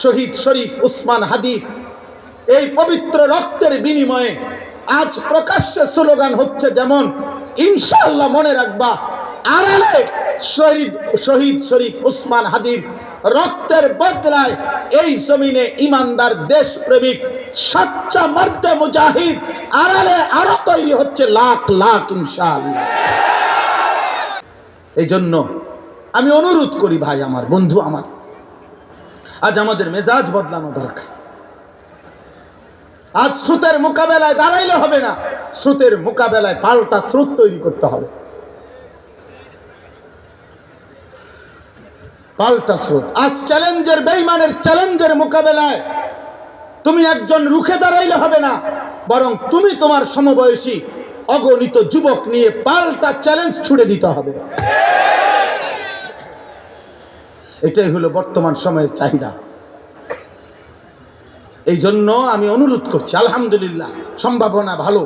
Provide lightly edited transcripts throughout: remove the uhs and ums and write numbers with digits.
শহীদ শরীফ উসমান হাদির এই পবিত্র রক্তের বিনিময়ে আজ প্রকাশ্যে স্লোগান হচ্ছে, যেমন ইনশাআল্লাহ মনে রাখবা, আড়ালে শহীদ শরীফ উসমান হাদির রক্তের বদলায় এই জমিনে ইমানদার দেশপ্রেমিক সচ্চা মর্দে মুজাহিদ আড়ালে আরো তৈরি হচ্ছে লাখ লাখ ইনশাআল্লাহ। এই জন্য আমি অনুরোধ করি ভাই আমার, বন্ধু আমার, আজ আমাদের মেজাজ বদলানো দরকার। আজ স্রোতের মোকাবেলায় দাঁড়াইলে হবে না, স্রোতের মোকাবেলায় পাল্টা স্রোত তৈরি করতে হবে। পাল্টা স্রোত। আজ চ্যালেঞ্জের, বেঈমানের চ্যালেঞ্জের মোকাবেলায় তুমি একজন রুখে দাঁড়াইলে হবে না, বরং তুমি তোমার সমবয়সী অগণিত যুবক নিয়ে পাল্টা চ্যালেঞ্জ ছুড়ে দিতে হবে। এটাই হলো বর্তমান সময়ের চাহিদা। এই জন্য আমি অনুরোধ করছি, আলহামদুলিল্লাহ সম্ভাবনা ভালো,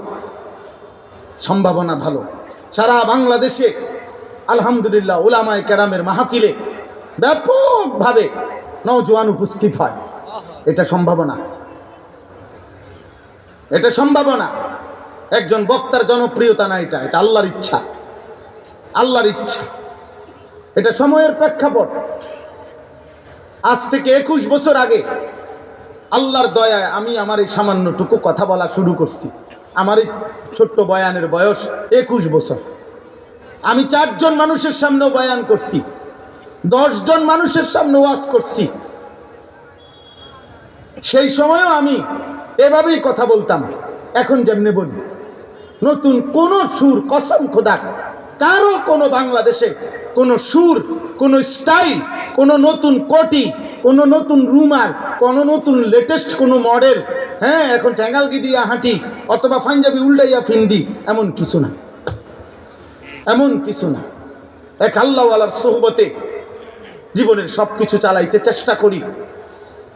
সম্ভাবনা ভালো। সারা বাংলাদেশে আলহামদুলিল্লাহ উলামায়ে কেরামের মাহফিলে ব্যাপকভাবে নওজোয়ান উপস্থিত হয়। এটা সম্ভাবনা, এটা সম্ভাবনা। একজন বক্তার জনপ্রিয়তা না, এটা এটা আল্লাহর ইচ্ছা, আল্লাহর ইচ্ছা। এটা সময়ের প্রেক্ষাপট। আজ থেকে 21 বছর আগে আল্লাহর দয়ায় আমি আমার এই সামান্যটুকু কথা বলা শুরু করছি। আমার এই ছোট্ট বয়ানের বয়স 21 বছর। আমি 4 জন মানুষের সামনেও বয়ান করছি, 10 জন মানুষের সামনে ওয়াজ করছি। সেই সময়ও আমি এভাবেই কথা বলতাম, এখন যেমনে বলি। নতুন কোন সুর, কসম খোদা, কারো কোনো বাংলাদেশে কোনো সুর, কোনো স্টাইল, কোনো নতুন কোটি, কোনো নতুন রুমাল, কোনো নতুন লেটেস্ট কোনো মডেল, হ্যাঁ এখন ঠ্যাঙ্গালগি দিয়া হাঁটি অথবা পাঞ্জাবি উল্টাইয়া ফিন্দি, এমন কিছু না, এমন কিছু না। এক আল্লাহওয়ালার সোহবতে জীবনের সবকিছু চালাইতে চেষ্টা করি,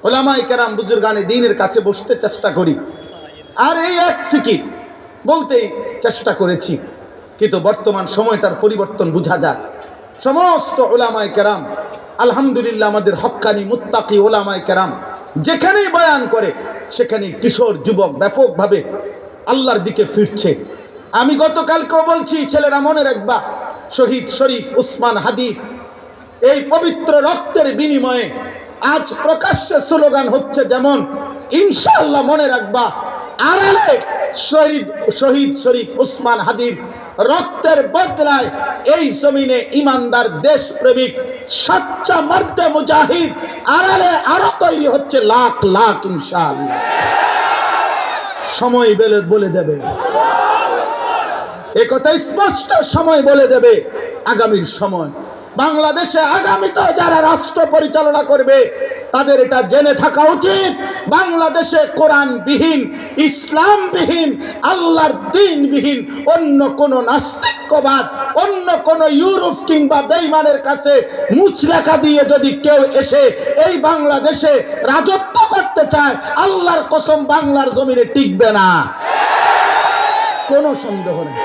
ওলামায়ে কেরাম বুজুর্গানে দ্বীনের কাছে বসতে চেষ্টা করি, আর এই এক ফিকির বলতেই চেষ্টা করেছি। কিন্তু বর্তমান সময়টার পরিবর্তন বোঝা যায়। সমস্ত ওলামায়ে কেরাম আলহামদুলিল্লাহ, আমাদের হক্কানি মুত্তাকি ওলামায়ে কেরাম যেখানেই বয়ান করে সেখানেই কিশোর যুবক ব্যাপকভাবে আল্লাহর দিকে ফিরছে। আমি গতকালকেও বলছি, ছেলেরা মনে রাখবা, শহীদ শরীফ উসমান হাদির এই পবিত্র রক্তের বিনিময়ে আজ প্রকাশ্যে স্লোগান হচ্ছে, যেমন ইনশাআল্লাহ মনে রাখবা, আড়ালে শহীদ শরীফ উসমান হাদির রক্তের বদলায় এই জমিনে ইমানদার দেশপ্রেমিক সচ্চা মর্দে মুজাহিদ আড়ালে আরো তৈরি হচ্ছে লাখ লাখ ইনশাআল্লাহ। সময় বলে দেবে, একথা স্পষ্ট সময় বলে দেবে। আগামীর সময় বাংলাদেশে আগামীতে যারা রাষ্ট্র পরিচালনা করবে তাদের এটা জেনে থাকা উচিত, বাংলাদেশে কোরআনবিহীন, ইসলামবিহীন, আল্লাহর দ্বীনবিহীন অন্য কোন নাস্তিক্যবাদ, অন্য কোন ইউরোপ কিংবা বেঈমানের কাছে মুচলেখা দিয়ে যদি কেউ এসে এই বাংলাদেশে রাজত্ব করতে চায়, আল্লাহর কসম বাংলার জমিনে টিকবে না, কোনো সন্দেহ নেই।